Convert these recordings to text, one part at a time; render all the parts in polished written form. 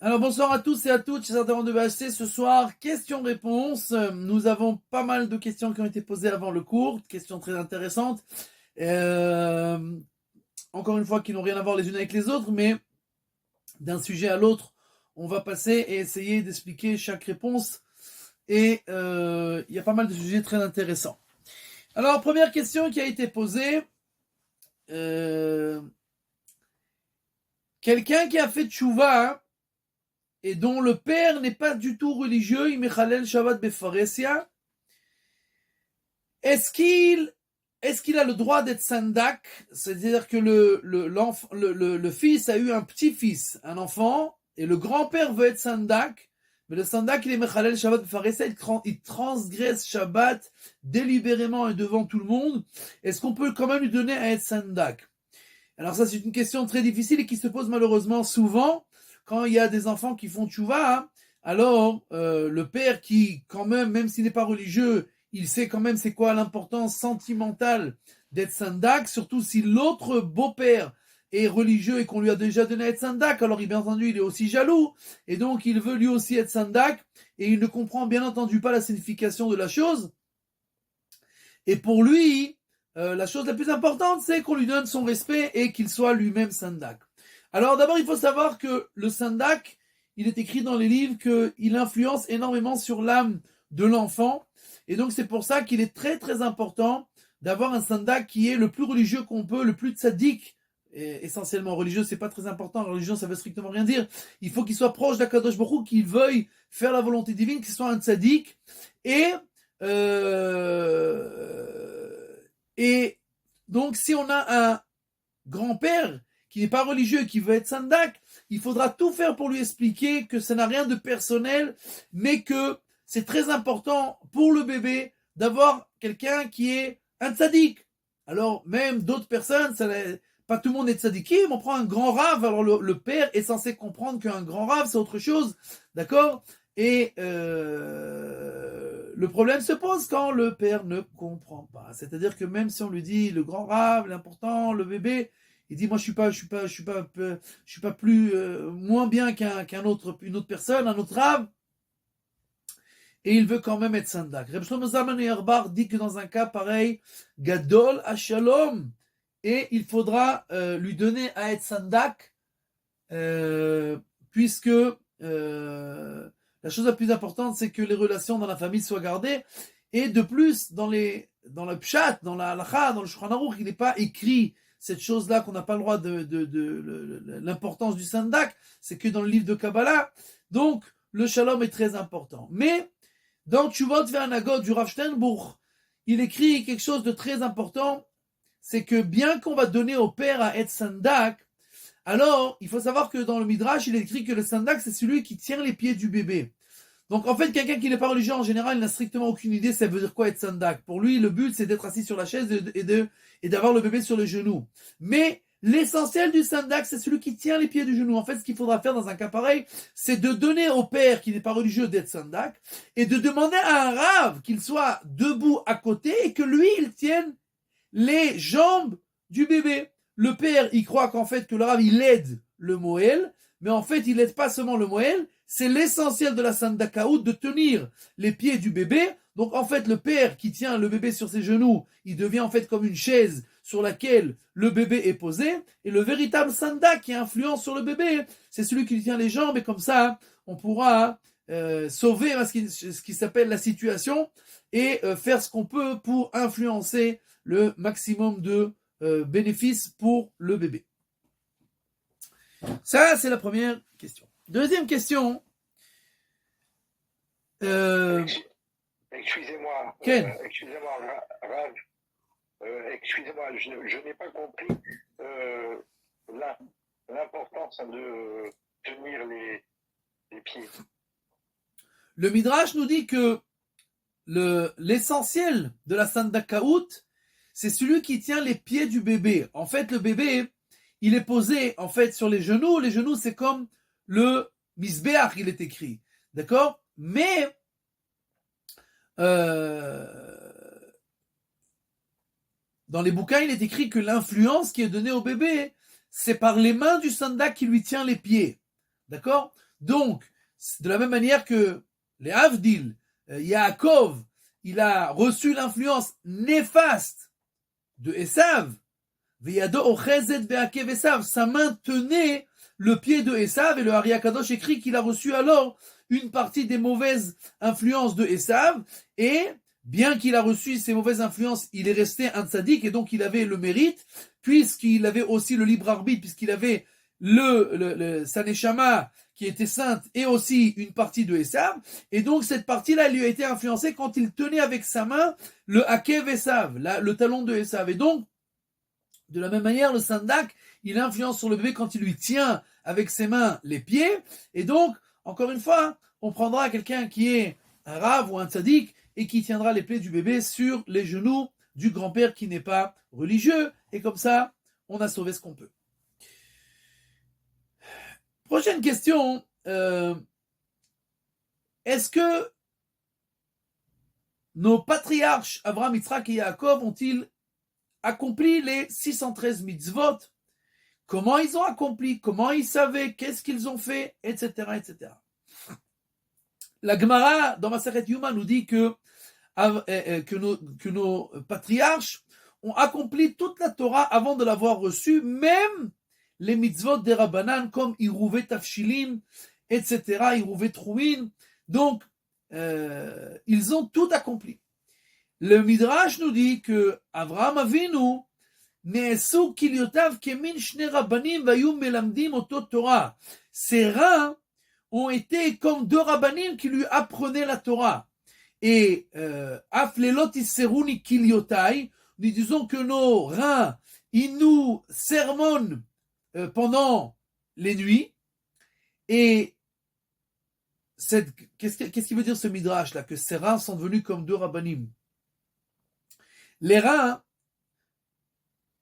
Alors bonsoir à tous et à toutes, chers adhérents de VHC. Ce soir, questions-réponses. Nous avons pas mal de questions qui ont été posées avant le cours, questions très intéressantes. Euh, Encore une fois, qui n'ont rien à voir les unes avec les autres, mais d'un sujet à l'autre, on va passer et essayer d'expliquer chaque réponse. Et il y a pas mal de sujets très intéressants. Alors, première question qui a été posée. Quelqu'un qui a fait tchouva, hein, et dont le père n'est pas du tout religieux, il mechalel Shabbat befaresia, est-ce qu'il a le droit d'être sandak? C'est-à-dire que le fils a eu un petit-fils, un enfant, et le grand-père veut être sandak, mais le sandak, il est mechalel Shabbat befaresia, il transgresse Shabbat délibérément et devant tout le monde. Est-ce qu'on peut quand même lui donner à être sandak? Alors ça, c'est une question très difficile et qui se pose malheureusement souvent quand il y a des enfants qui font tchouva. Hein. Alors, le père qui, quand même s'il n'est pas religieux, il sait quand même c'est quoi l'importance sentimentale d'être sandak, surtout si l'autre beau-père est religieux et qu'on lui a déjà donné à être sandak, alors bien entendu, il est aussi jaloux, et donc il veut lui aussi être sandak, et il ne comprend bien entendu pas la signification de la chose. Et pour lui, la chose la plus importante, c'est qu'on lui donne son respect et qu'il soit lui-même sandak. Alors d'abord, il faut savoir que le sandak, il est écrit dans les livres qu'il influence énormément sur l'âme de l'enfant. Et donc c'est pour ça qu'il est très très important d'avoir un sandak qui est le plus religieux qu'on peut, le plus tzaddik. Et essentiellement religieux, c'est pas très important. La religion, ça veut strictement rien dire. Il faut qu'il soit proche d'Akadosh Baruch Hu, qu'il veuille faire la volonté divine, qu'il soit un tzaddik. Et et donc, si on a un grand-père qui n'est pas religieux et qui veut être sandak, il faudra tout faire pour lui expliquer que ça n'a rien de personnel, mais que c'est très important pour le bébé d'avoir quelqu'un qui est un tzaddik. Alors, même d'autres personnes, pas tout le monde est tzadikim, on prend un grand rave, alors le père est censé comprendre qu'un grand rave, c'est autre chose, d'accord? Et le problème se pose quand le père ne comprend pas. C'est-à-dire que même si on lui dit le grand rave, l'important, le bébé, il dit moi je suis pas plus moins bien qu'une autre personne, un autre rave, et il veut quand même être sandak. Reb Shlomo Zalman Auerbach dit que dans un cas pareil, gadol Shalom, et il faudra lui donner à être sandak, puisque la chose la plus importante, c'est que les relations dans la famille soient gardées. Et de plus, dans le pshat, dans la halacha, dans le Shulchan Aruch, il n'est pas écrit cette chose-là qu'on n'a pas le droit de l'importance du sandak, c'est que dans le livre de Kabbalah. Donc, le shalom est très important. Mais, dans Tshuvot Ve'anagot du Rav Steinbuch, il écrit quelque chose de très important, c'est que bien qu'on va donner au père à être sandak, alors, il faut savoir que dans le Midrash, il est écrit que le sandak, c'est celui qui tient les pieds du bébé. Donc, en fait, quelqu'un qui n'est pas religieux, en général, il n'a strictement aucune idée, ça veut dire quoi être sandak. Pour lui, le but, c'est d'être assis sur la chaise et d'avoir le bébé sur les genoux. Mais, l'essentiel du sandak, c'est celui qui tient les pieds du genou. En fait, ce qu'il faudra faire dans un cas pareil, c'est de donner au père qui n'est pas religieux d'être sandak et de demander à un rave qu'il soit debout à côté et que lui, il tienne les jambes du bébé. Le père, il croit qu'en fait, que le rave, il aide le Moël, mais en fait, il aide pas seulement le Moël, c'est l'essentiel de la Sandakaout de tenir les pieds du bébé. Donc, en fait, le père qui tient le bébé sur ses genoux, il devient en fait comme une chaise sur laquelle le bébé est posé, et le véritable Sanda qui influence sur le bébé, c'est celui qui lui tient les jambes, et comme ça, on pourra sauver ce qui s'appelle la situation, et faire ce qu'on peut pour influencer le maximum de bénéfices pour le bébé. Ça, c'est la première question. Deuxième question. Excusez-moi, Ken. Rav, excusez-moi, je n'ai pas compris l'importance de tenir les pieds. Le Midrash nous dit que l'essentiel de la Sandakaout, c'est celui qui tient les pieds du bébé. En fait, le bébé, il est posé en fait sur les genoux. Les genoux, c'est comme le misbeach, il est écrit. D'accord? Mais dans les bouquins, il est écrit que l'influence qui est donnée au bébé, c'est par les mains du sandak qui lui tient les pieds. D'accord? Donc, de la même manière que les Avdil, Yaakov, il a reçu l'influence néfaste de Esav, Veyado ochezet ve'akev Esav, sa main tenait le pied de Esav, et le Ari Akadosh écrit qu'il a reçu alors une partie des mauvaises influences de Esav, et bien qu'il a reçu ces mauvaises influences, il est resté un tzaddik, et donc il avait le mérite, puisqu'il avait aussi le libre arbitre, puisqu'il avait sa neshama qui était sainte, et aussi une partie de Esav, et donc cette partie-là lui a été influencée quand il tenait avec sa main le Akev Esav, le talon de Esav, et donc de la même manière, le sandak, il influence sur le bébé quand il lui tient avec ses mains les pieds. Et donc, encore une fois, on prendra quelqu'un qui est un rave ou un tzaddik et qui tiendra les plaies du bébé sur les genoux du grand-père qui n'est pas religieux. Et comme ça, on a sauvé ce qu'on peut. Prochaine question. Est-ce que nos patriarches, Abraham, Yitzhak et Yaakov, ont-ils accompli les 613 mitzvot? Comment ils ont accompli? Comment ils savaient? Qu'est-ce qu'ils ont fait? Etc. etc. La Gemara, dans Masechet Yuma, nous dit que nos patriarches ont accompli toute la Torah avant de l'avoir reçue, même les mitzvot des Rabbanan, comme Irouvé Tafshilim, etc., Irouvé Trouin. Donc, ils ont tout accompli. Le Midrash nous dit que Avraham Avinu נעשו כליותיו כמין שני רבנים והיו מלמדים אותו תורה. Ses reins ont été comme deux rabbanim qui lui apprenaient la Torah. Et af lelot isseruni kiliotai, nous disons que nos reins, ils nous sermonnent pendant les nuits. Et qu'est-ce qu'il veut dire ce midrash là, que ces reins sont devenus comme deux rabbanim? Les reins,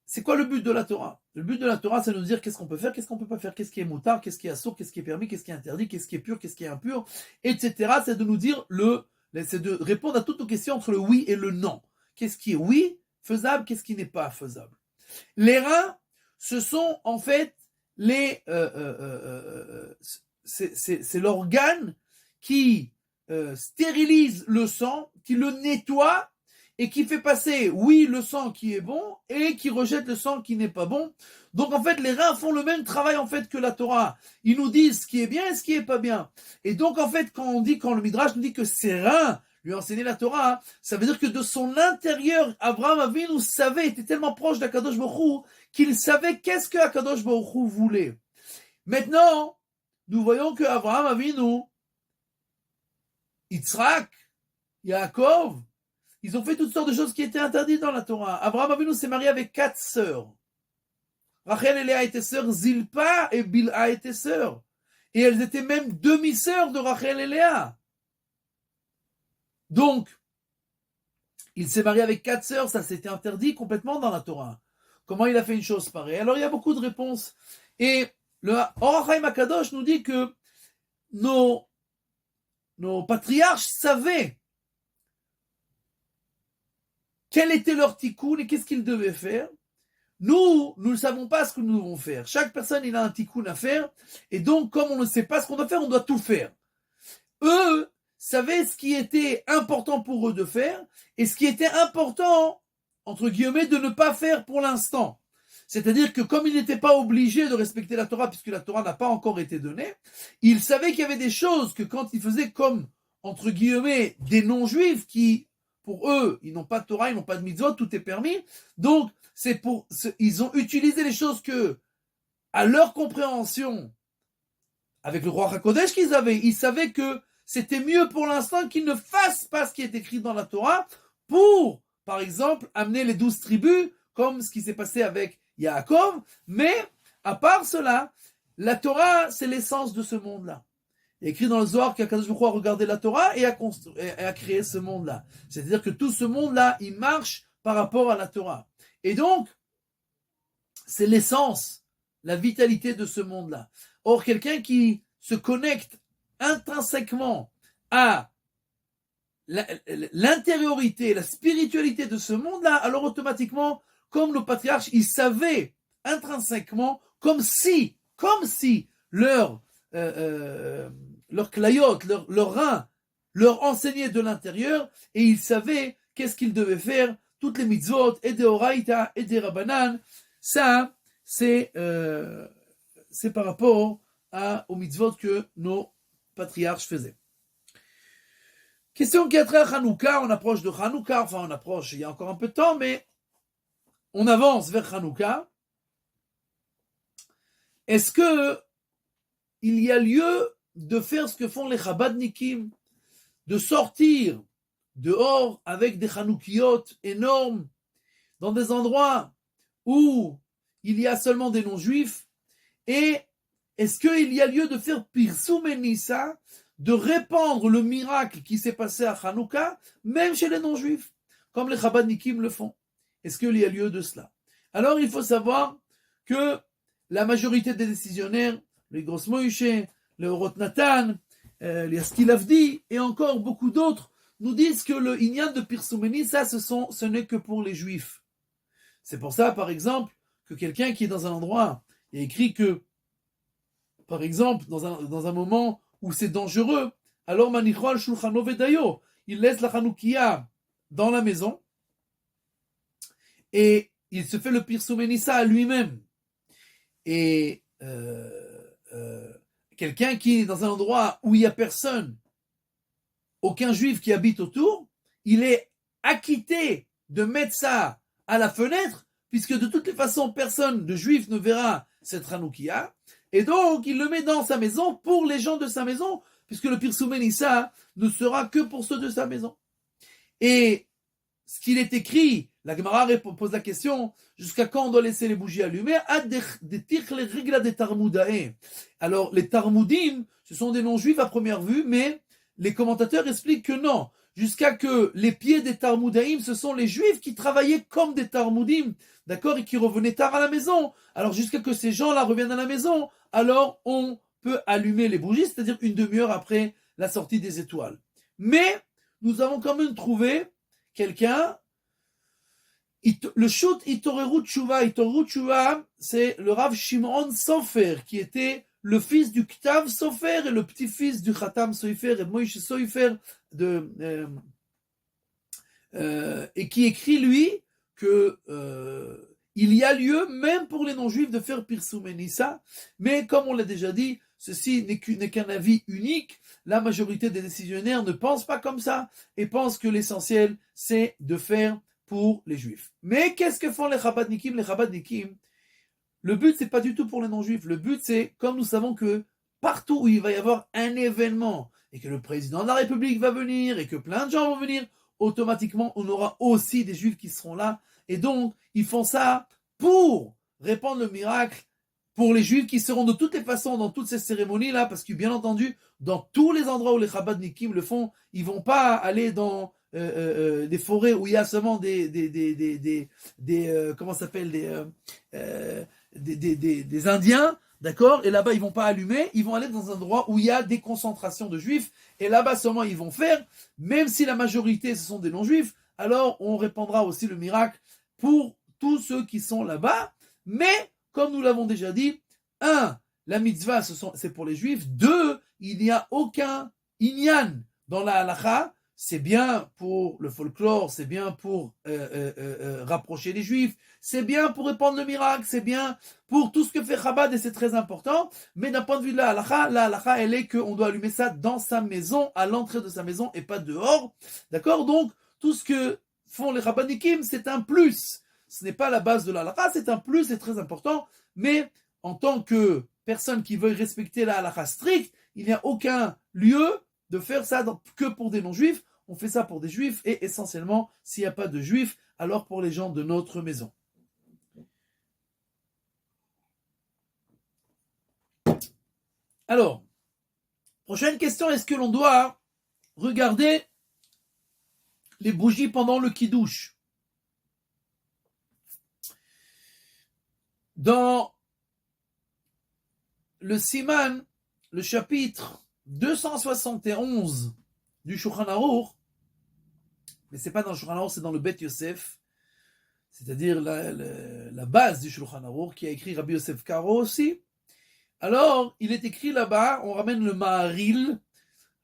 c'est quoi le but de la Torah? Le but de la Torah, c'est de nous dire qu'est-ce qu'on peut faire, qu'est-ce qu'on peut pas faire, qu'est-ce qui est moutard, qu'est-ce qui est assourd, qu'est-ce qui est permis, qu'est-ce qui est interdit, qu'est-ce qui est pur, qu'est-ce qui est impur, etc. C'est de nous dire c'est de répondre à toutes nos questions entre le oui et le non. Qu'est-ce qui est oui, faisable, qu'est-ce qui n'est pas faisable. Les reins, ce sont en fait c'est l'organe qui stérilise le sang, qui le nettoie, et qui fait passer, oui, le sang qui est bon, et qui rejette le sang qui n'est pas bon. Donc, en fait, les reins font le même travail, en fait, que la Torah. Ils nous disent ce qui est bien et ce qui est pas bien. Et donc, en fait, quand le Midrash nous dit que ses reins lui enseignaient la Torah, ça veut dire que de son intérieur, Abraham Avinu savait, était tellement proche d'Akadosh Baruch Hu, qu'il savait qu'est-ce que Akadosh Baruch Hu voulait. Maintenant, nous voyons que Abraham Avinu, Yitzhak, Yaakov, ils ont fait toutes sortes de choses qui étaient interdites dans la Torah. Abraham Avinu s'est marié avec 4 sœurs. Rachel et Léa étaient sœurs, Zilpa et Bilha étaient sœurs. Et elles étaient même demi-sœurs de Rachel et Léa. Donc, il s'est marié avec 4 sœurs, ça s'était interdit complètement dans la Torah. Comment il a fait une chose pareille? Alors, il y a beaucoup de réponses. Et le Or HaChaim HaKadosh nous dit que nos patriarches savaient quel était leur tikkun et qu'est-ce qu'ils devaient faire. Nous ne savons pas ce que nous devons faire. Chaque personne, il a un tikkun à faire. Et donc, comme on ne sait pas ce qu'on doit faire, on doit tout faire. Eux savaient ce qui était important pour eux de faire et ce qui était important, entre guillemets, de ne pas faire pour l'instant. C'est-à-dire que comme ils n'étaient pas obligés de respecter la Torah, puisque la Torah n'a pas encore été donnée, ils savaient qu'il y avait des choses que quand ils faisaient comme, entre guillemets, des non-juifs qui... Pour eux, ils n'ont pas de Torah, ils n'ont pas de mitzvot, tout est permis. Donc, ils ont utilisé les choses que, à leur compréhension, avec le roi HaKodesh qu'ils avaient, ils savaient que c'était mieux pour l'instant qu'ils ne fassent pas ce qui est écrit dans la Torah pour, par exemple, amener les 12 tribus, comme ce qui s'est passé avec Yaakov. Mais, à part cela, la Torah, c'est l'essence de ce monde-là. Il est écrit dans le Zohar qu'Akadosh Baruch Hu a regardé la Torah et a créé ce monde-là. C'est-à-dire que tout ce monde-là, il marche par rapport à la Torah. Et donc, c'est l'essence, la vitalité de ce monde-là. Or, quelqu'un qui se connecte intrinsèquement à l'intériorité, la spiritualité de ce monde-là, alors automatiquement, comme nos patriarches, ils savaient intrinsèquement, comme si leur leur clayot, leur rein, leur enseigner de l'intérieur, et ils savaient qu'est-ce qu'ils devaient faire, toutes les mitzvot, et des oraïta, et des rabbanan. Ça, c'est par rapport aux mitzvot que nos patriarches faisaient. Question qui a trait à Hanouka, on approche de Hanouka, enfin on approche, il y a encore un peu de temps, mais on avance vers Hanouka. Est-ce que il y a lieu de faire ce que font les Chabadnikim, de sortir dehors avec des Hanoukiyot énormes, dans des endroits où il y a seulement des non-juifs, et est-ce qu'il y a lieu de faire Pirsum et Nissa, de répandre le miracle qui s'est passé à Hanouka, même chez les non-juifs, comme les Chabadnikim le font? Est-ce qu'il y a lieu de cela? Alors il faut savoir que la majorité des décisionnaires, les Gross Moïse, le Orot Nathan, les Askil Avdi, et encore beaucoup d'autres, nous disent que le Inyan de Pirsumeni, ça, ce n'est que pour les Juifs. C'est pour ça, par exemple, que quelqu'un qui est dans un endroit, il y a écrit que, par exemple, dans un moment où c'est dangereux, alors Manichol Shulchano Vedayo, il laisse la Hanoukia dans la maison, et il se fait le Pirsumeni ça à lui-même. Et quelqu'un qui est dans un endroit où il n'y a personne, aucun juif qui habite autour, il est acquitté de mettre ça à la fenêtre, puisque de toutes les façons, personne de juif ne verra cette Hanoukia, et donc il le met dans sa maison pour les gens de sa maison, puisque le Pirsumé Nissa ne sera que pour ceux de sa maison. Et ce qu'il est écrit, la Gemara pose la question, jusqu'à quand on doit laisser les bougies allumées? Alors, les Tarmoudim, ce sont des non-juifs à première vue, mais les commentateurs expliquent que non, jusqu'à que les pieds des Tarmoudaïm, ce sont les juifs qui travaillaient comme des Tarmoudim, d'accord, et qui revenaient tard à la maison. Alors, jusqu'à que ces gens-là reviennent à la maison, alors on peut allumer les bougies, c'est-à-dire une demi-heure après la sortie des étoiles. Mais, nous avons quand même trouvé quelqu'un, le shoot Itoreru Tshuva, c'est le Rav Shimon Sofer, qui était le fils du Ktav Sofer et le petit-fils du Khatam Sofer et Moïse Sofer, et qui écrit, lui, que il y a lieu, même pour les non-juifs, de faire Pirsum Nissa, mais comme on l'a déjà dit, ceci n'est qu'un avis unique. La majorité des décisionnaires ne pensent pas comme ça et pensent que l'essentiel, c'est de faire pour les juifs. Mais qu'est-ce que font les Chabadnikim? Les Chabadnikim, le but, c'est pas du tout pour les non-juifs. Le but, c'est, comme nous savons que partout où il va y avoir un événement et que le président de la République va venir et que plein de gens vont venir, automatiquement, on aura aussi des juifs qui seront là. Et donc, ils font ça pour répandre le miracle pour les juifs qui seront de toutes les façons dans toutes ces cérémonies-là, parce que bien entendu, dans tous les endroits où les Chabadnikim le font, ils vont pas aller dans des forêts où il y a seulement des comment ça s'appelle, des Indiens, d'accord, et là-bas ils vont pas allumer, ils vont aller dans un endroit où il y a des concentrations de juifs, et là-bas seulement ils vont faire, même si la majorité ce sont des non-juifs, alors on répandra aussi le miracle pour tous ceux qui sont là-bas, mais comme nous l'avons déjà dit, la mitzvah c'est pour les juifs, 2, il n'y a aucun inyan dans la halacha, c'est bien pour le folklore, c'est bien pour rapprocher les juifs, c'est bien pour répandre le miracle, c'est bien pour tout ce que fait Chabad et c'est très important, mais d'un point de vue de la halacha elle est qu'on doit allumer ça dans sa maison, à l'entrée de sa maison et pas dehors, d'accord? Donc tout ce que font les Chabadnikim, c'est un plus, ce n'est pas la base de la halacha, c'est un plus, c'est très important, mais en tant que personne qui veuille respecter la halacha stricte, il n'y a aucun lieu de faire ça que pour des non-juifs, on fait ça pour des juifs, et essentiellement, s'il n'y a pas de juifs, alors pour les gens de notre maison. Alors, prochaine question, est-ce que l'on doit regarder les bougies pendant le kiddush? Dans le Siman, le chapitre 271 du Shulchan Aruch, mais c'est pas dans le Shulchan Aruch, c'est dans le Bet Yosef, c'est-à-dire la base du Shulchan Aruch, qui a écrit Rabbi Yosef Karo aussi. Alors, il est écrit là-bas, on ramène le Maharil,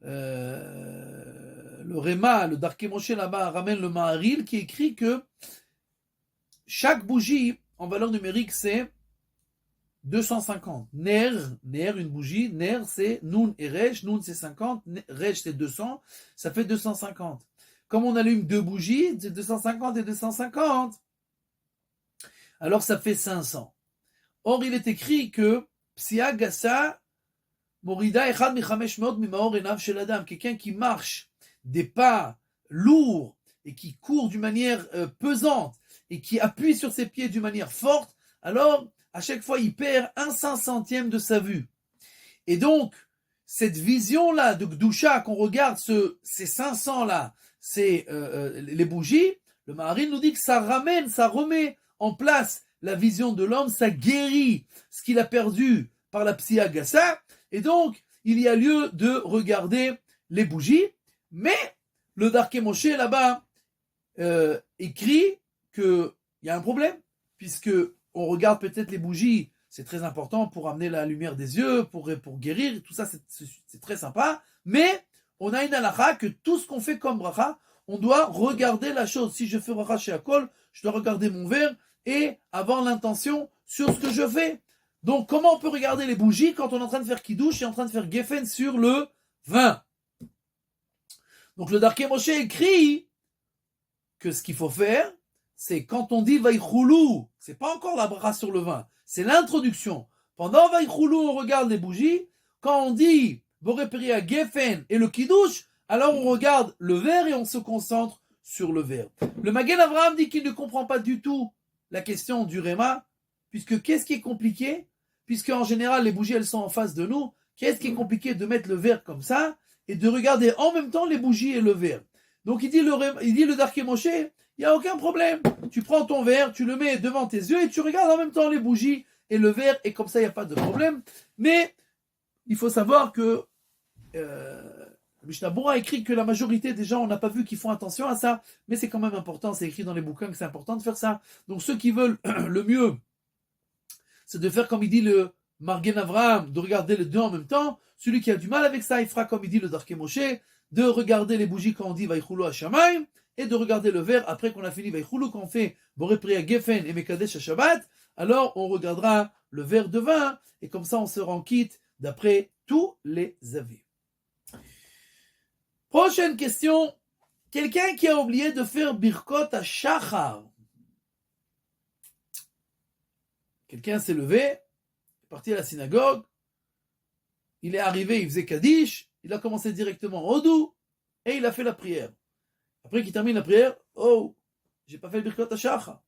le Réma, le Darkei Moshe là-bas ramène le Maharil qui écrit que chaque bougie en valeur numérique c'est 250. Ner, une bougie, Ner c'est Nun et Resh, Nun c'est 50, Resh c'est 200, ça fait 250. Comme on allume deux bougies, c'est 250 et 250, alors ça fait 500. Or il est écrit que Psia Gassa Morida Echad Michamesh Meot Mimaor Enav Shel Adam, quelqu'un qui marche des pas lourds et qui court d'une manière pesante et qui appuie sur ses pieds d'une manière forte, alors à chaque fois il perd 1/500 de sa vue. Et donc cette vision-là de Gdusha, qu'on regarde ces 500-là, c'est les bougies, le Maharil nous dit que ça ramène, ça remet en place la vision de l'homme, ça guérit ce qu'il a perdu par la Psia Gassa, et donc il y a lieu de regarder les bougies, mais le Darkei Moshe là-bas écrit qu'il y a un problème, puisque on regarde peut-être les bougies, c'est très important pour amener la lumière des yeux, pour guérir, tout ça c'est très sympa, mais on a une halakha que tout ce qu'on fait comme bracha, on doit regarder la chose. Si je fais bracha chez Akol, je dois regarder mon verre et avoir l'intention sur ce que je fais. Donc comment on peut regarder les bougies quand on est en train de faire kiddush et en train de faire geffen sur le vin? Donc le Darkei Moshe écrit que ce qu'il faut faire, c'est quand on dit Vaïchoulou, c'est pas encore la bracha sur le vin, c'est l'introduction. Pendant Vaïchoulou, on regarde les bougies. Quand on dit Boré Peria Geffen et le kiddush, alors on regarde le verre et on se concentre sur le verre. Le Magen Avraham dit qu'il ne comprend pas du tout la question du Réma, puisque qu'est-ce qui est compliqué? Puisque en général les bougies elles sont en face de nous, qu'est-ce qui est compliqué de mettre le verre comme ça et de regarder en même temps les bougies et le verre? Donc il dit le Darkei Moshe, il n'y a aucun problème. Tu prends ton verre, tu le mets devant tes yeux et tu regardes en même temps les bougies et le verre, et comme ça il n'y a pas de problème. Mais il faut savoir que Mishnah Bura a écrit que la majorité des gens, on n'a pas vu qu'ils font attention à ça, mais c'est quand même important, c'est écrit dans les bouquins que c'est important de faire ça. Donc ceux qui veulent le mieux, c'est de faire comme il dit le Magen Avraham, de regarder les deux en même temps. Celui qui a du mal avec ça, il fera comme il dit le Darkei Moshe, de regarder les bougies quand on dit Vaïchoulou Hashamayim, et de regarder le verre après qu'on a fini Vaïchoulou, quand on fait Boré Priya Geffen et Mekadesh Shabbat, alors on regardera le verre de vin, et comme ça on se rend quitte d'après tous les avis. Prochaine question. Quelqu'un qui a oublié de faire Birkot à Shachar. Quelqu'un s'est levé, est parti à la synagogue, il est arrivé, il faisait Kaddish, il a commencé directement Hodou, et il a fait la prière. Après qu'il termine la prière, oh, j'ai pas fait le Birkot HaShachar.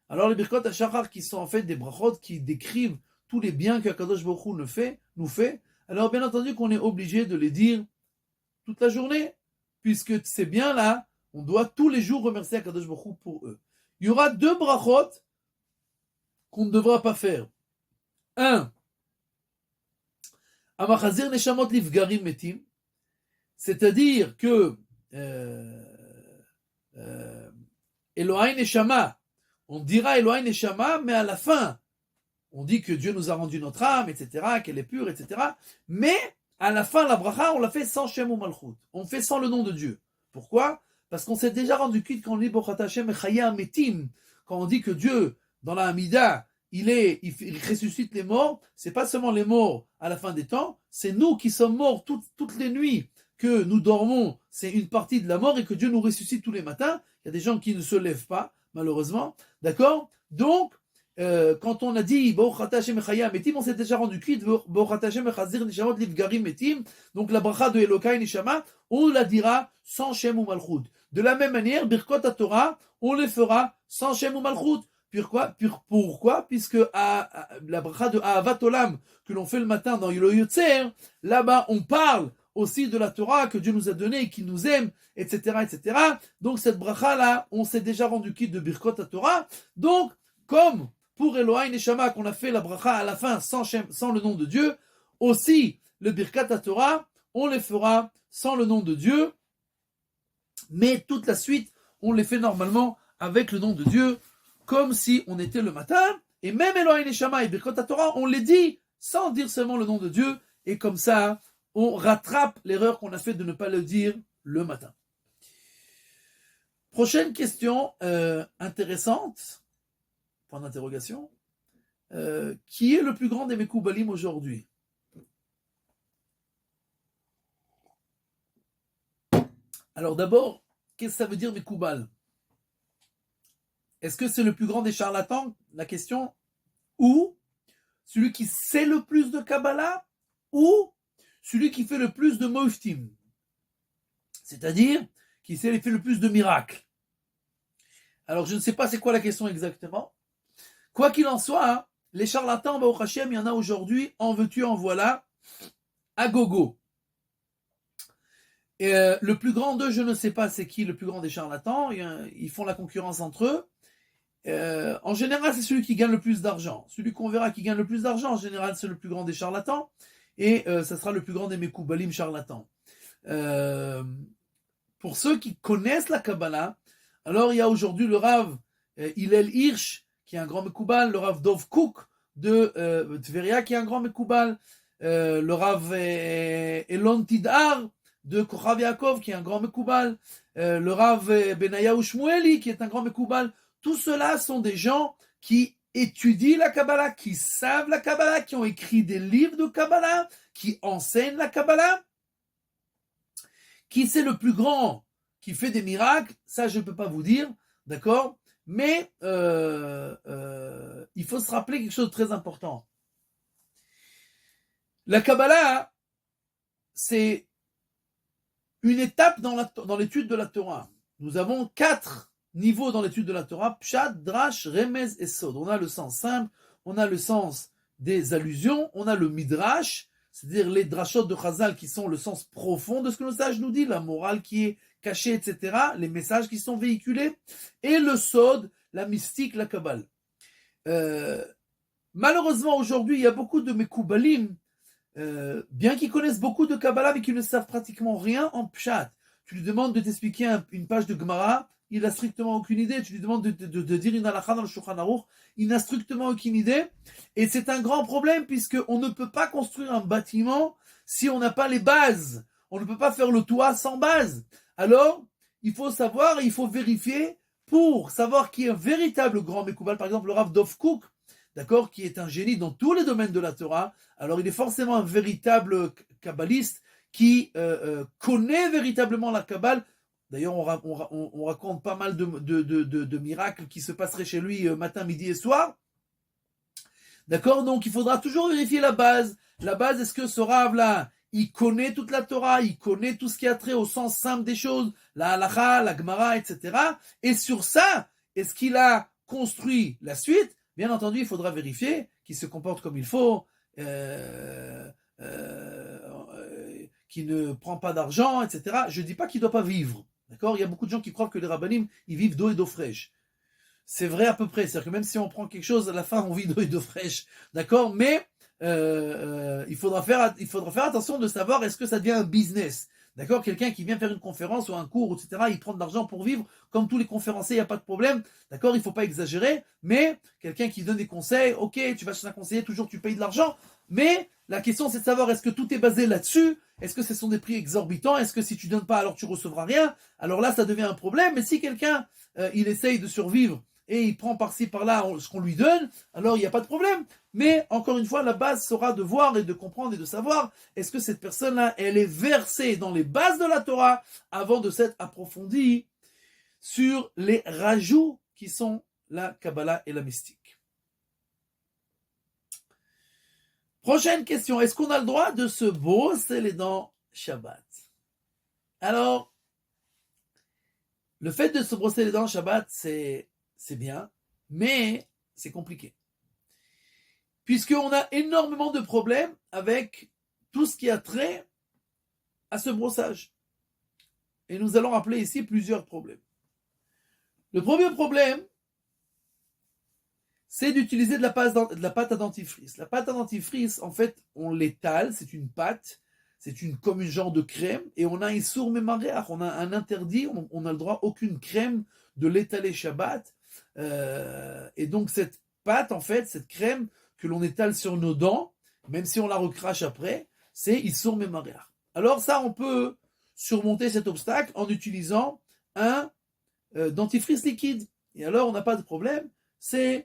Alors les Birkot HaShachar qui sont en fait des brachot qui décrivent tous les biens que Kadosh Baruch Hu nous fait, alors bien entendu qu'on est obligé de les dire toute la journée, puisque ces biens-là, on doit tous les jours remercier Kadosh Baruch Hu pour eux. Il y aura deux brachot qu'on ne devra pas faire. Un, Amachazir Neshamot Livgarim Metim, c'est-à-dire que Elohai Neshama, on dira Elohai Neshama, mais à la fin, on dit que Dieu nous a rendu notre âme, etc., qu'elle est pure, etc., mais à la fin, la bracha, on l'a fait sans Shem ou Malchut. On fait sans le nom de Dieu. Pourquoi? Parce qu'on s'est déjà rendu quitte quand on dit Bochat Hashem Echaya Metim, quand on dit que Dieu, dans la Hamida, il ressuscite les morts, c'est pas seulement les morts à la fin des temps, c'est nous qui sommes morts toutes les nuits que nous dormons, c'est une partie de la mort, et que Dieu nous ressuscite tous les matins. Il y a des gens qui ne se lèvent pas, malheureusement. D'accord? Donc, quand on a dit on s'est déjà rendu quitte, donc la bracha de Elokai Neshama, on la dira sans Shem ou Malchut. De la même manière, Birkot Torah, on les fera sans Shem ou Malchut. Pourquoi? Puisque la bracha de Ahavat Olam que l'on fait le matin dans Yolo Yotzer, là-bas on parle aussi de la Torah que Dieu nous a donnée et qu'il nous aime, etc., etc. Donc cette bracha-là, on s'est déjà rendu quitte de Birkot Torah. Donc, comme pour Elohai Neshama, qu'on a fait la bracha à la fin sans le nom de Dieu, aussi le Birkat Torah, on les fera sans le nom de Dieu, mais toute la suite, on les fait normalement avec le nom de Dieu, comme si on était le matin, et même Elohai Neshama et Birkat Torah, on les dit sans dire seulement le nom de Dieu, et comme ça, on rattrape l'erreur qu'on a fait de ne pas le dire le matin. Prochaine question intéressante, point d'interrogation. Qui est le plus grand des Mekoubalim aujourd'hui? Alors d'abord, qu'est-ce que ça veut dire Mekoubal? Est-ce que c'est le plus grand des charlatans? La question. Ou celui qui sait le plus de Kabbalah? Ou celui qui fait le plus de Moiftim? C'est-à-dire qui fait le plus de miracles. Alors je ne sais pas c'est quoi la question exactement. Quoi qu'il en soit, hein, les charlatans, Baruch Hashem, il y en a aujourd'hui, en veux-tu, en voilà, à gogo. Et le plus grand d'eux, je ne sais pas c'est qui le plus grand des charlatans, ils font la concurrence entre eux. En général, c'est celui qui gagne le plus d'argent. Celui qu'on verra qui gagne le plus d'argent, en général, c'est le plus grand des charlatans, et ça sera le plus grand des Mekoubalim charlatans. Pour ceux qui connaissent la Kabbalah, alors il y a aujourd'hui le Rav Hillel Hirsch, qui est un grand Mekoubal, le Rav Dov Kook de Tveria, qui est un grand Mekoubal, le Rav Elon Tidhar de Kochav Yaakov, qui est un grand Mekoubal, le Rav Benayahu Shmueli, qui est un grand Mekoubal. Tout cela sont des gens qui étudient la Kabbalah, qui savent la Kabbalah, qui ont écrit des livres de Kabbalah, qui enseignent la Kabbalah. Qui c'est le plus grand qui fait des miracles? Ça, je ne peux pas vous dire, d'accord? Mais il faut se rappeler quelque chose de très important. La Kabbalah, c'est une étape dans l'étude de la Torah. Nous avons 4 niveaux dans l'étude de la Torah: Pshat, Drash, Remez et Sod. On a le sens simple, on a le sens des allusions, on a le Midrash, c'est-à-dire les drashot de Chazal qui sont le sens profond de ce que le sage nous dit, la morale qui est cachée, etc., les messages qui sont véhiculés, et le Sod, la mystique, la Kabbale. Malheureusement, aujourd'hui, il y a beaucoup de Mekoubalim, bien qu'ils connaissent beaucoup de Kabbalah, mais qui ne savent pratiquement rien en Pshat. Tu lui demandes de t'expliquer une page de Gemara, il n'a strictement aucune idée. Tu lui demandes de dire une halakha dans le Shulchan Aruch, il n'a strictement aucune idée. Et c'est un grand problème, puisqu'on ne peut pas construire un bâtiment si on n'a pas les bases. On ne peut pas faire le toit sans base. Alors, il faut savoir, il faut vérifier pour savoir qui est un véritable grand Mekoubal. Par exemple, le Rav Dov Kook, d'accord, qui est un génie dans tous les domaines de la Torah. Alors, il est forcément un véritable kabbaliste qui connaît véritablement la Kabbale. D'ailleurs, on raconte pas mal de miracles qui se passeraient chez lui matin, midi et soir. D'accord? Donc, il faudra toujours vérifier la base. La base, est-ce que ce Rav-là, il connaît toute la Torah, il connaît tout ce qui a trait au sens simple des choses, la halakha, la Gemara, etc. Et sur ça, est-ce qu'il a construit la suite? Bien entendu, il faudra vérifier qu'il se comporte comme il faut, qu'il ne prend pas d'argent, etc. Je ne dis pas qu'il ne doit pas vivre. D'accord? Il y a beaucoup de gens qui croient que les rabbanim, ils vivent d'eau et d'eau fraîche. C'est vrai à peu près. C'est-à-dire que même si on prend quelque chose, à la fin, on vit d'eau et d'eau fraîche. D'accord? Mais il faudra faire attention de savoir est-ce que ça devient un business. D'accord? Quelqu'un qui vient faire une conférence ou un cours, etc., il prend de l'argent pour vivre. Comme tous les conférenciers, il n'y a pas de problème. D'accord? Il ne faut pas exagérer. Mais quelqu'un qui donne des conseils, ok, tu vas chez un conseiller, toujours tu payes de l'argent. Mais la question, c'est de savoir est-ce que tout est basé là-dessus? Est-ce que ce sont des prix exorbitants? Est-ce que si tu ne donnes pas, alors tu ne recevras rien? Alors là, ça devient un problème. Mais si quelqu'un, il essaye de survivre et il prend par-ci, par-là ce qu'on lui donne, alors il n'y a pas de problème. Mais encore une fois, la base sera de voir et de comprendre et de savoir est-ce que cette personne-là, elle est versée dans les bases de la Torah avant de s'être approfondie sur les rajouts qui sont la Kabbalah et la mystique. Prochaine question, est-ce qu'on a le droit de se brosser les dents Shabbat? Alors, le fait de se brosser les dents Shabbat, c'est bien, mais c'est compliqué. Puisqu'on a énormément de problèmes avec tout ce qui a trait à ce brossage. Et nous allons rappeler ici plusieurs problèmes. Le premier problème, c'est d'utiliser de la pâte à dentifrice. La pâte à dentifrice, en fait, on l'étale, c'est une pâte, comme une genre de crème, et on a un issour memareach, on a un interdit, on n'a le droit aucune crème de l'étaler Shabbat. Et donc cette pâte, en fait, cette crème que l'on étale sur nos dents, même si on la recrache après, c'est Issour Memareach. Alors ça, on peut surmonter cet obstacle en utilisant un dentifrice liquide. Et alors, on n'a pas de problème, il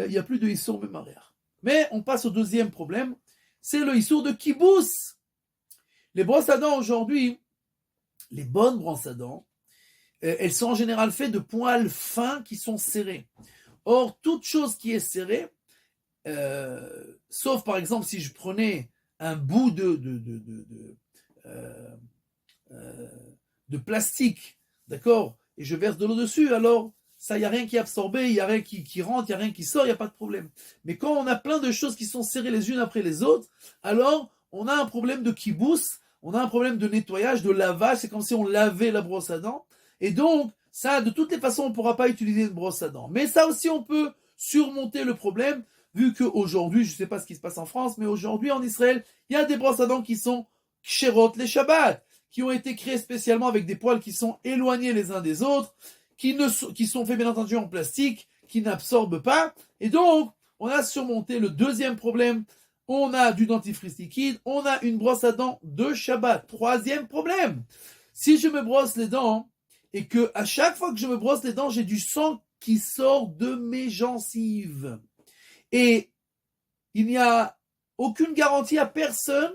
n'y a plus de Issour Memareach. Mais on passe au deuxième problème, c'est le Issour de Kibous. Les brosses à dents aujourd'hui, les bonnes brosses à dents, elles sont en général faites de poils fins qui sont serrés. Or, toute chose qui est serrée, sauf par exemple si je prenais un bout de plastique, d'accord, et je verse de l'eau dessus, alors ça, il n'y a rien qui est absorbé, il n'y a rien qui rentre, il n'y a rien qui sort, il n'y a pas de problème. Mais quand on a plein de choses qui sont serrées les unes après les autres, alors on a un problème de kibous, on a un problème de nettoyage, de lavage, c'est comme si on lavait la brosse à dents, et donc, ça, de toutes les façons, on ne pourra pas utiliser une brosse à dents. Mais ça aussi, on peut surmonter le problème, vu qu'aujourd'hui, je ne sais pas ce qui se passe en France, mais aujourd'hui, en Israël, il y a des brosses à dents qui sont kshérot les Shabbat, qui ont été créées spécialement avec des poils qui sont éloignés les uns des autres, qui sont faits bien entendu en plastique, qui n'absorbent pas. Et donc, on a surmonté le deuxième problème. On a du dentifrice liquide, on a une brosse à dents de Shabbat. Troisième problème, si je me brosse les dents, et que à chaque fois que je me brosse les dents, j'ai du sang qui sort de mes gencives. Et il n'y a aucune garantie à personne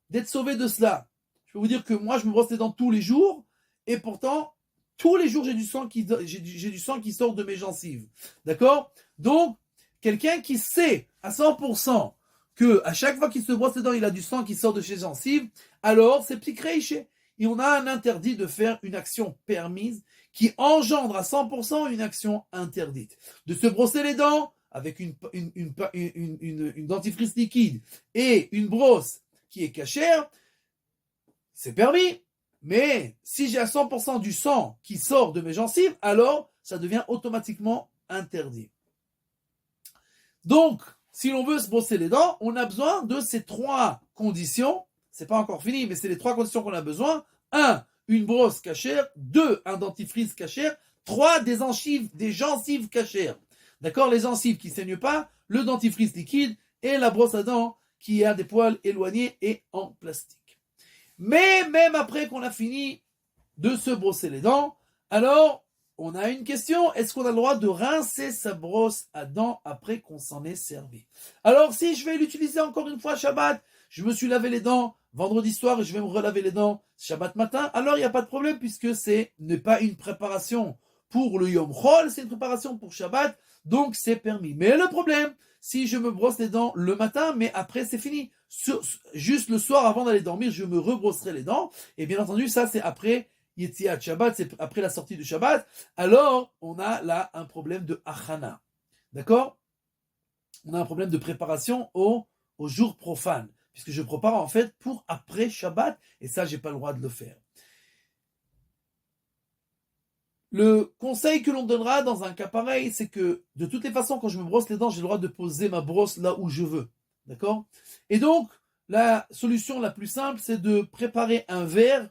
d'être sauvé de cela. Je peux vous dire que moi, je me brosse les dents tous les jours, et pourtant, tous les jours, j'ai du sang qui sort de mes gencives. D'accord? Donc, quelqu'un qui sait à 100% que à chaque fois qu'il se brosse les dents, il a du sang qui sort de ses gencives, alors c'est psikreiché. Et on a un interdit de faire une action permise qui engendre à 100% une action interdite. De se brosser les dents avec une dentifrice liquide et une brosse qui est cachère, c'est permis. Mais si j'ai à 100% du sang qui sort de mes gencives, alors ça devient automatiquement interdit. Donc, si l'on veut se brosser les dents, on a besoin de ces trois conditions. C'est pas encore fini, mais c'est les trois conditions qu'on a besoin. 1, une brosse cachère. 2, un dentifrice cachère. 3, des gencives cachères. D'accord? Les gencives qui ne saignent pas, le dentifrice liquide et la brosse à dents qui a des poils éloignés et en plastique. Mais même après qu'on a fini de se brosser les dents, alors on a une question, est-ce qu'on a le droit de rincer sa brosse à dents après qu'on s'en est servi? Alors si je vais l'utiliser encore une fois Shabbat, je me suis lavé les dents vendredi soir et je vais me relaver les dents Shabbat matin, alors il n'y a pas de problème puisque ce n'est pas une préparation pour le Yom Chol, c'est une préparation pour Shabbat, donc c'est permis. Mais le problème, si je me brosse les dents le matin, mais après c'est fini, juste le soir avant d'aller dormir, je me rebrosserai les dents, et bien entendu ça c'est après Yetziat Shabbat, c'est après la sortie du Shabbat, alors on a là un problème de achana. D'accord? On a un problème de préparation au jour profane, puisque je prépare en fait pour après Shabbat, et ça j'ai pas le droit de le faire. Le conseil que l'on donnera dans un cas pareil, c'est que de toutes les façons, quand je me brosse les dents, j'ai le droit de poser ma brosse là où je veux. D'accord? Et donc, la solution la plus simple, c'est de préparer un verre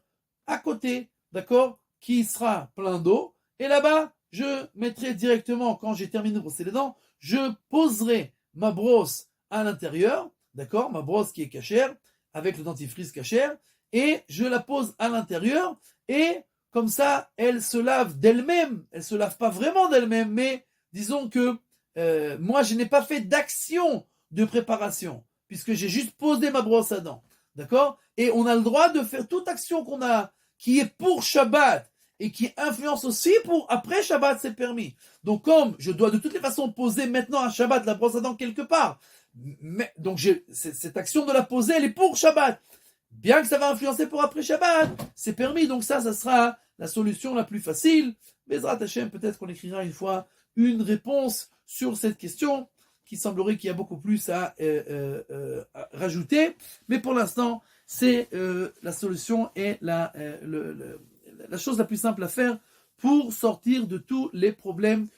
à côté, d'accord, qui sera plein d'eau. Et là-bas, je mettrai directement, quand j'ai terminé de brosser les dents, je poserai ma brosse à l'intérieur, d'accord, ma brosse qui est cachère, avec le dentifrice cachère, et je la pose à l'intérieur, et comme ça, elle se lave d'elle-même. Elle se lave pas vraiment d'elle-même, mais disons que moi, je n'ai pas fait d'action de préparation, puisque j'ai juste posé ma brosse à dents. D'accord? Et on a le droit de faire toute action qu'on a, qui est pour Shabbat, et qui influence aussi pour après Shabbat, c'est permis. Donc comme je dois de toutes les façons poser maintenant à Shabbat la brosse à dents quelque part, donc cette action de la poser, elle est pour Shabbat. Bien que ça va influencer pour après Shabbat, c'est permis, donc ça sera la solution la plus facile. Bezrat Hashem, peut-être qu'on écrira une fois une réponse sur cette question, qui semblerait qu'il y a beaucoup plus à rajouter, mais pour l'instant, c'est la solution et la chose la plus simple à faire pour sortir de tous les problèmes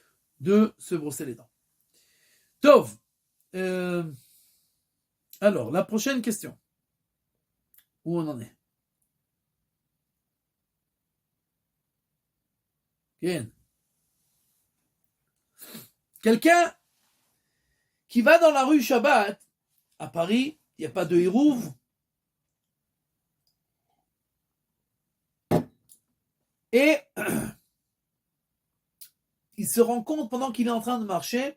de se brosser les dents. Tov. Alors, la prochaine question. Où on en est? Bien. Quelqu'un qui va dans la rue Shabbat à Paris il n'y a pas de hérouve. Et il se rend compte pendant qu'il est en train de marcher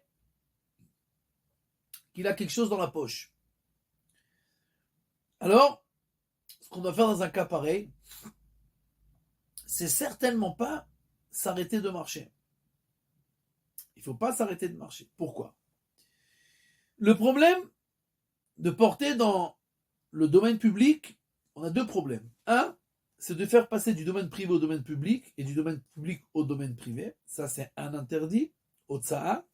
qu'il a quelque chose dans la poche. Alors, ce qu'on doit faire dans un cas pareil, c'est certainement pas s'arrêter de marcher. Il ne faut pas s'arrêter de marcher. Pourquoi? Le problème de porter dans le domaine public, on a deux problèmes. Un, c'est de faire passer du domaine privé au domaine public et du domaine public au domaine privé. Ça, c'est un interdit, au tsa'a.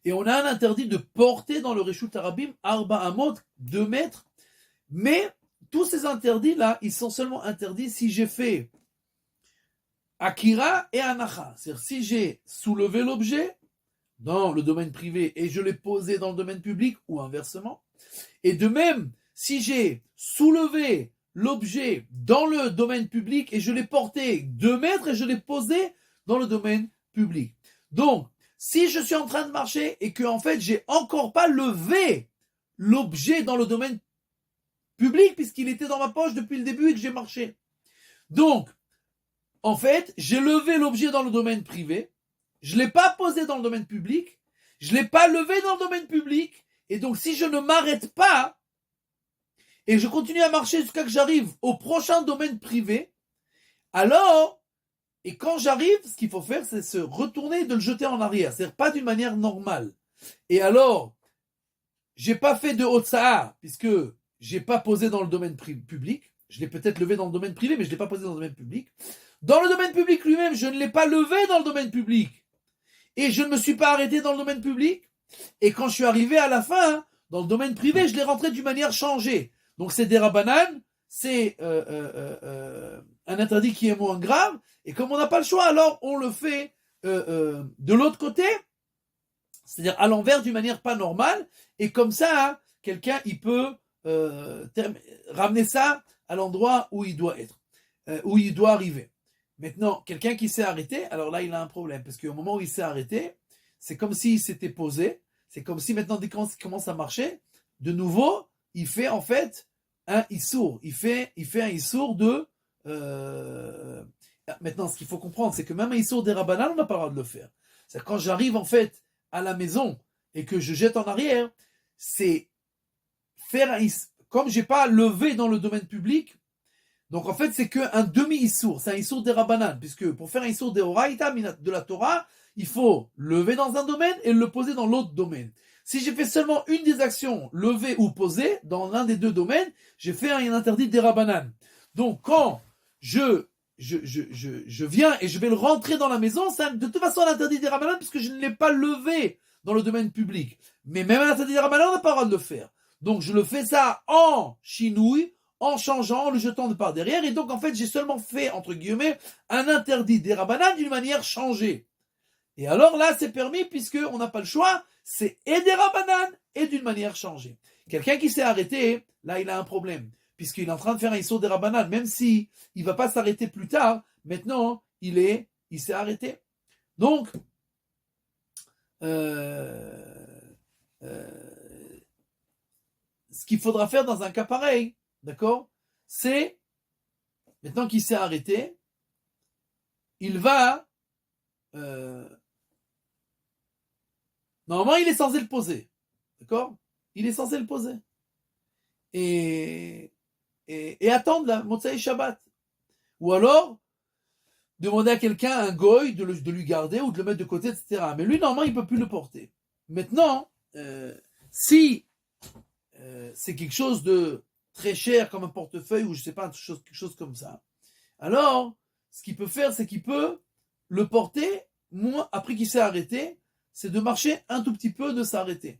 Et on a un interdit de porter dans le Reshut Harabim, Arba Amot, 2 mètres. Mais tous ces interdits-là, ils sont seulement interdits si j'ai fait Akira et Anacha. C'est-à-dire si j'ai soulevé l'objet dans le domaine privé et je l'ai posé dans le domaine public ou inversement. Et de même, si j'ai soulevé l'objet dans le domaine public et je l'ai porté 2 mètres et je l'ai posé dans le domaine public. Donc, si je suis en train de marcher et que en fait j'ai encore pas levé l'objet dans le domaine public puisqu'il était dans ma poche depuis le début et que j'ai marché. Donc, en fait, j'ai levé l'objet dans le domaine privé, je ne l'ai pas posé dans le domaine public, je ne l'ai pas levé dans le domaine public, et donc si je ne m'arrête pas, et je continue à marcher jusqu'à que j'arrive au prochain domaine privé, alors, et quand j'arrive, ce qu'il faut faire, c'est se retourner et de le jeter en arrière, c'est-à-dire pas d'une manière normale. Et alors, j'ai pas fait de Hotsa'a, puisque j'ai pas posé dans le domaine public, je l'ai peut-être levé dans le domaine privé, mais je ne l'ai pas posé dans le domaine public. Dans le domaine public lui-même, je ne l'ai pas levé dans le domaine public. Et je ne me suis pas arrêté dans le domaine public. Et quand je suis arrivé à la fin, dans le domaine privé, je l'ai rentré d'une manière changée. Donc c'est des rabanan, c'est un interdit qui est moins grave. Et comme on n'a pas le choix, alors on le fait de l'autre côté, c'est-à-dire à l'envers d'une manière pas normale. Et comme ça, hein, quelqu'un, il peut ramener ça à l'endroit où il doit être, où il doit arriver. Maintenant, quelqu'un qui s'est arrêté, alors là, il a un problème, parce qu'au moment où il s'est arrêté, c'est comme s'il s'était posé, c'est comme si maintenant, dès qu'il commence à marcher, de nouveau, il fait en fait un issour. Il fait un issour de... Maintenant, ce qu'il faut comprendre, c'est que même un issour des rabanan, on n'a pas le droit de le faire. C'est quand j'arrive en fait à la maison et que je jette en arrière, c'est faire un issour. Comme j'ai pas levé dans le domaine public, donc en fait c'est qu'un demi-issour, c'est un issour des rabanan, puisque pour faire un issour des oraïta de la Torah, il faut lever dans un domaine et le poser dans l'autre domaine. Si j'ai fait seulement une des actions, lever ou poser, dans l'un des deux domaines, j'ai fait un interdit des rabanan. Donc quand je viens et je vais le rentrer dans la maison, c'est de toute façon un interdit des rabanan, puisque je ne l'ai pas levé dans le domaine public. Mais même un interdit des rabanan, on n'a pas le droit de le faire. Donc je le fais ça en chinouille, en changeant, en le jetant de par derrière, et donc en fait j'ai seulement fait, entre guillemets, un interdit des rabanan d'une manière changée. Et alors là c'est permis puisqu'on n'a pas le choix, c'est et des rabanan et d'une manière changée. Quelqu'un qui s'est arrêté, là il a un problème, puisqu'il est en train de faire un issour des rabanan, même si il ne va pas s'arrêter plus tard, maintenant il s'est arrêté. Donc, ce qu'il faudra faire dans un cas pareil, d'accord, c'est, maintenant qu'il s'est arrêté, il va, normalement il est censé le poser, d'accord, il est censé le poser, et attendre la Motsai Shabbat, ou alors demander à quelqu'un, un goy, de lui garder ou de le mettre de côté, etc. Mais lui, normalement, il ne peut plus le porter. Maintenant, si c'est quelque chose de très cher comme un portefeuille ou je sais pas, quelque chose comme ça, alors ce qu'il peut faire, c'est qu'il peut le porter, moins après qu'il s'est arrêté, c'est de marcher un tout petit peu, de s'arrêter.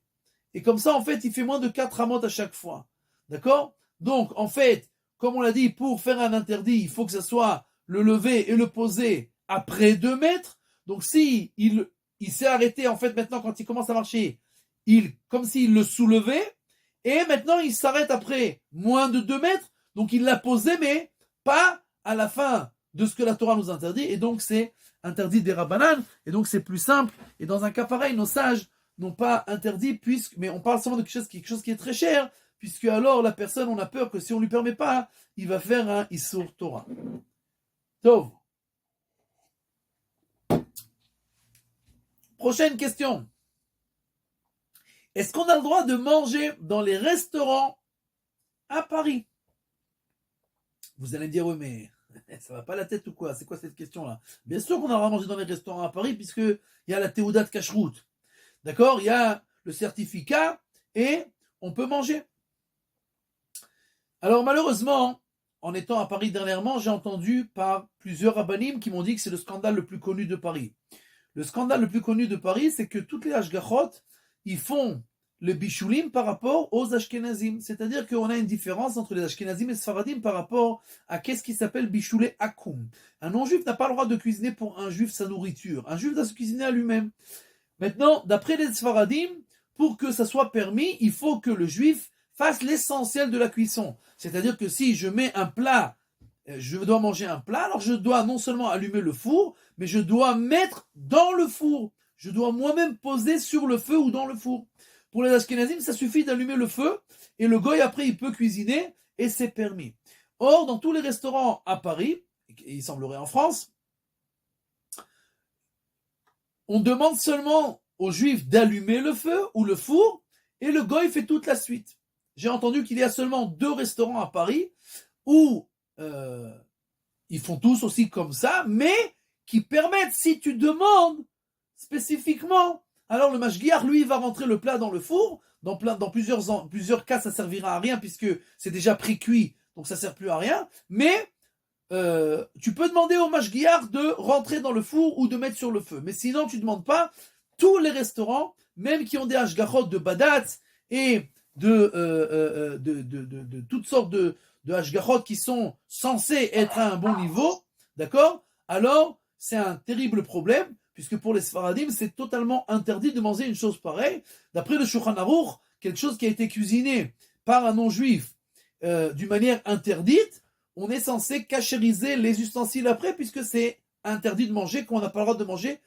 Et comme ça, en fait, il fait moins de 4 amot à chaque fois. D'accord? Donc, en fait, comme on l'a dit, pour faire un interdit, il faut que ça soit le lever et le poser après 2 mètres. Donc, si il s'est arrêté, en fait, maintenant, quand il commence à marcher, comme s'il le soulevait, et maintenant, il s'arrête après moins de 2 mètres, donc il l'a posé, mais pas à la fin de ce que la Torah nous interdit, et donc c'est interdit des rabanan, et donc c'est plus simple, et dans un cas pareil, nos sages non pas interdit, mais on parle seulement de quelque chose qui est très cher, puisque alors la personne, on a peur que si on ne lui permet pas, il va faire un Issur Torah. Tov. Prochaine question. Est-ce qu'on a le droit de manger dans les restaurants à Paris? Vous allez me dire, oui, mais ça va pas la tête ou quoi? C'est quoi cette question-là? Bien sûr qu'on a le droit de manger dans les restaurants à Paris, puisqu'il y a la Théouda de Kashrut. D'accord? Il y a le certificat et on peut manger. Alors malheureusement, en étant à Paris dernièrement, j'ai entendu par plusieurs rabbinim qui m'ont dit que c'est le scandale le plus connu de Paris. Le scandale le plus connu de Paris, c'est que toutes les Ashgachot, ils font le Bishulim par rapport aux Ashkenazim. C'est-à-dire qu'on a une différence entre les Ashkenazim et les Sfaradim par rapport à qu'est-ce qui s'appelle Bishulé Akum. Un non-juif n'a pas le droit de cuisiner pour un juif sa nourriture. Un juif doit se cuisiner à lui-même. Maintenant, d'après les Sfaradim, pour que ça soit permis, il faut que le juif fasse l'essentiel de la cuisson. C'est-à-dire que si je mets un plat, je dois manger un plat, alors je dois non seulement allumer le four, mais je dois mettre dans le four. Je dois moi-même poser sur le feu ou dans le four. Pour les Ashkenazim, ça suffit d'allumer le feu et le goy après il peut cuisiner et c'est permis. Or, dans tous les restaurants à Paris, et il semblerait en France, on demande seulement aux juifs d'allumer le feu ou le four et le goy fait toute la suite. J'ai entendu qu'il y a seulement 2 restaurants à Paris où ils font tous aussi comme ça, mais qui permettent, si tu demandes spécifiquement, alors le mashgiach, lui, va rentrer le plat dans le four. Dans plusieurs cas, ça servira à rien puisque c'est déjà pré-cuit, donc ça sert plus à rien. Mais tu peux demander au mashgiach de rentrer dans le four ou de mettre sur le feu. Mais sinon, tu ne demandes pas. Tous les restaurants, même qui ont des hashgachot de badat et de toutes sortes de hashgachot qui sont censés être à un bon niveau, d'accord? Alors, c'est un terrible problème, puisque pour les Sfaradim, c'est totalement interdit de manger une chose pareille. D'après le Shulchan Aruch, quelque chose qui a été cuisiné par un non-juif d'une manière interdite, on est censé cachériser les ustensiles après, puisque c'est interdit de manger, qu'on n'a pas le droit de manger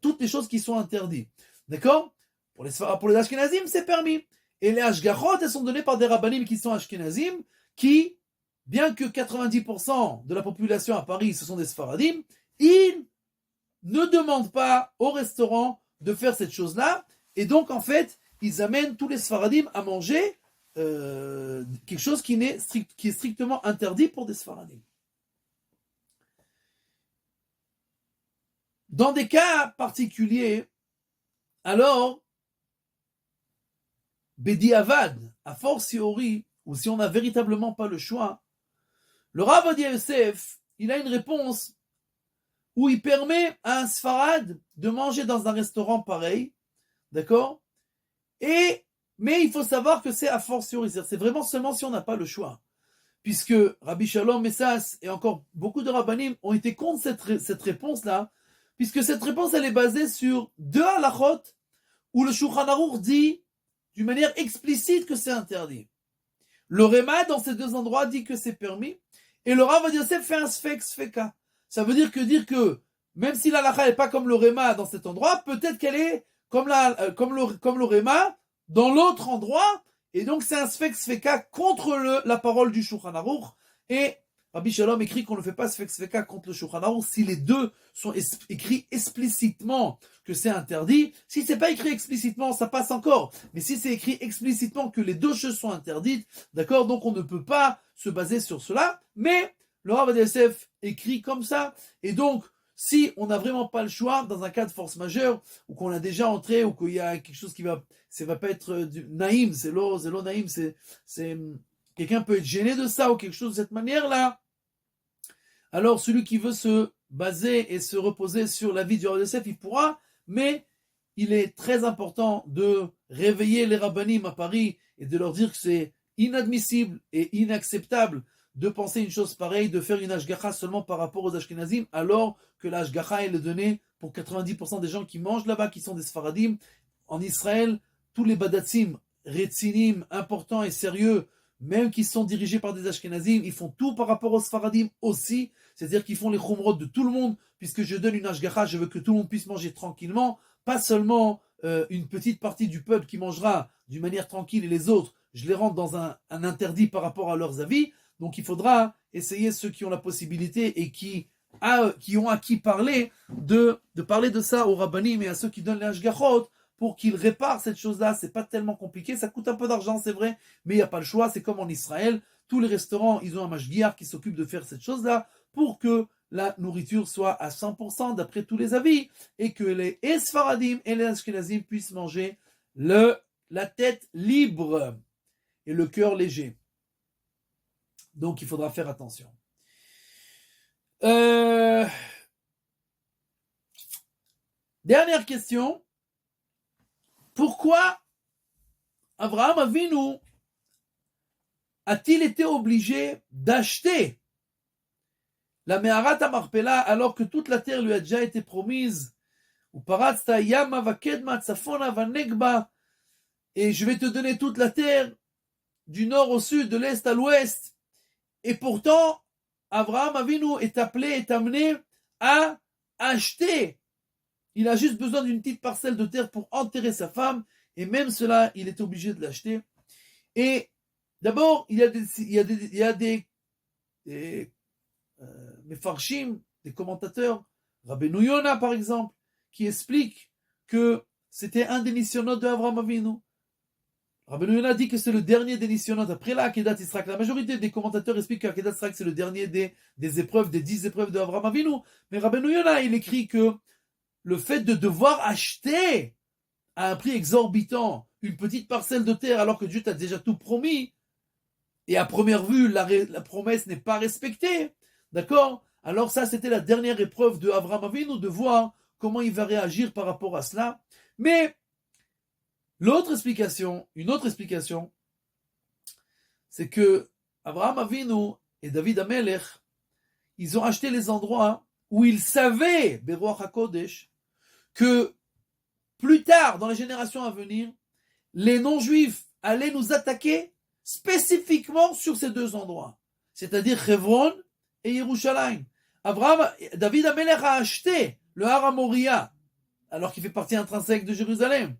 toutes les choses qui sont interdites. D'accord? Pour les Ashkenazim, c'est permis. Et les Ashgachot, elles sont données par des rabbanim qui sont Ashkenazim, qui, bien que 90% de la population à Paris, ce sont des Sfaradim, ils ne demandent pas au restaurant de faire cette chose-là. Et donc, en fait, ils amènent tous les Sfaradim à manger quelque chose qui est strictement interdit pour des Sfaradim. Dans des cas particuliers, alors, Bedi Avad, a fortiori, ou si on n'a véritablement pas le choix, le Rav Ovadia Yosef, il a une réponse où il permet à un Sfarad de manger dans un restaurant pareil, d'accord? Mais il faut savoir que c'est a fortiori, c'est vraiment seulement si on n'a pas le choix. Puisque Rabbi Shalom Messas et encore beaucoup de rabbanim ont été contre cette réponse-là, puisque cette réponse, elle est basée sur 2 halachot où le Shulchan Aruch dit d'une manière explicite que c'est interdit. Le Réma, dans ces 2 endroits, dit que c'est permis, et le Rav Ovadia Yosef fait un sfeka. Ça veut dire que même si la halakha n'est pas comme le Réma dans cet endroit, peut-être qu'elle est comme le Réma dans l'autre endroit, et donc c'est un sfeka contre la parole du Shulchan Aruch, et Rabbi Shalom écrit qu'on ne fait pas sfeka contre le Shulchan Aruch si les 2 sont écrits explicitement que c'est interdit. Si c'est pas écrit explicitement, ça passe encore. Mais si c'est écrit explicitement que les 2 choses sont interdites, d'accord, donc on ne peut pas se baser sur cela. Mais le Rav Ovadia Yosef écrit comme ça. Et donc, si on n'a vraiment pas le choix, dans un cas de force majeure, ou qu'on a déjà entré, ou qu'il y a quelque chose qui ça va pas être naïm, c'est l'eau naïm, quelqu'un peut être gêné de ça, ou quelque chose de cette manière-là. Alors, celui qui veut se baser et se reposer sur la vie du Rav Ovadia Yosef, il pourra, mais il est très important de réveiller les rabbanim à Paris et de leur dire que c'est inadmissible et inacceptable de penser une chose pareille, de faire une hashgacha seulement par rapport aux Ashkenazim, alors que la hashgacha est donnée pour 90% des gens qui mangent là-bas, qui sont des Sfaradim. En Israël, tous les badatzim, retzinim, importants et sérieux, même qui sont dirigés par des Ashkenazim, ils font tout par rapport aux Sfaradim aussi, c'est-à-dire qu'ils font les chumrot de tout le monde, puisque je donne une hashgacha, je veux que tout le monde puisse manger tranquillement, pas seulement une petite partie du peuple qui mangera d'une manière tranquille et les autres, je les rentre dans un interdit par rapport à leurs avis. Donc il faudra essayer, ceux qui ont la possibilité et qui ont à qui parler, de parler de ça aux rabbinim et à ceux qui donnent les hashgachot pour qu'ils réparent cette chose-là. C'est pas tellement compliqué, ça coûte un peu d'argent, c'est vrai, mais il n'y a pas le choix. C'est comme en Israël, tous les restaurants, ils ont un mashgiach qui s'occupe de faire cette chose-là pour que la nourriture soit à 100% d'après tous les avis et que les Esfaradim et les Ashkenazim puissent manger la tête libre et le cœur léger. Donc il faudra faire attention. Dernière question. Pourquoi Abraham Avinu a-t-il été obligé d'acheter la Meharat HaMarpela alors que toute la terre lui a déjà été promise? Et je vais te donner toute la terre du nord au sud, de l'est à l'ouest. Et pourtant, Abraham Avinu est amené à acheter. Il a juste besoin d'une petite parcelle de terre pour enterrer sa femme. Et même cela, il est obligé de l'acheter. Et d'abord, il y a des mefarshim, des commentateurs, Rabbeinu Yona par exemple, qui expliquent que c'était un des nissionot de Avraham Avinu. Rabbeinu Yona dit que c'est le dernier des nissionot. Après la Akedat Yisraël, la majorité des commentateurs expliquent que Akedat Yisraël c'est le dernier des épreuves, des 10 épreuves de Avraham Avinu. Mais Rabbeinu Yona, il écrit que le fait de devoir acheter à un prix exorbitant une petite parcelle de terre alors que Dieu t'a déjà tout promis, et à première vue, la promesse n'est pas respectée, d'accord? Alors ça, c'était la dernière épreuve de Avraham Avinu, de voir comment il va réagir par rapport à cela. Mais une autre explication, c'est que Avraham Avinu et David Amelech, ils ont acheté les endroits où ils savaient, Beruach HaKodesh, que plus tard, dans les générations à venir, les non-juifs allaient nous attaquer spécifiquement sur ces deux endroits, c'est-à-dire Hebron et Yerushalayim. David Amelech a acheté le Har Moria, alors qu'il fait partie intrinsèque de Jérusalem.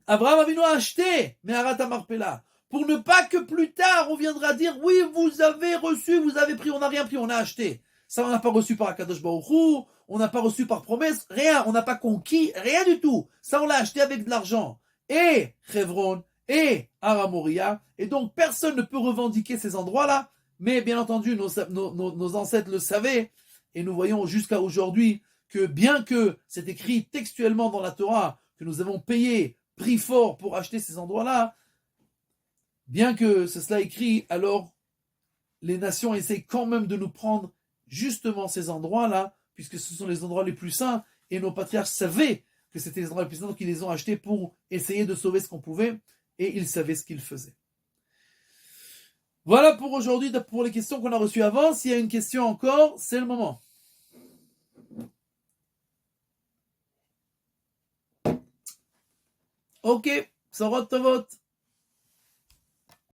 Abraham Avinu a acheté Meharat HaMarpela, pour ne pas que plus tard on viendra dire oui, vous avez reçu, vous avez pris, on n'a rien pris, on a acheté. Ça, on n'a pas reçu par Akadosh Baruch Hu, on n'a pas reçu par promesse, rien, on n'a pas conquis, rien du tout. Ça, on l'a acheté avec de l'argent. Et Hebron, et Har Moria, et donc personne ne peut revendiquer ces endroits-là, mais bien entendu, nos ancêtres le savaient, et nous voyons jusqu'à aujourd'hui que bien que c'est écrit textuellement dans la Torah, que nous avons payé prix fort pour acheter ces endroits-là, bien que c'est cela écrit, alors les nations essayent quand même de nous prendre justement ces endroits-là, puisque ce sont les endroits les plus saints, et nos patriarches savaient que c'était les endroits les plus saints, donc ils les ont achetés pour essayer de sauver ce qu'on pouvait, et ils savaient ce qu'ils faisaient. Voilà pour aujourd'hui, pour les questions qu'on a reçues avant. S'il y a une question encore, c'est le moment. Ok, Sorot Tovot.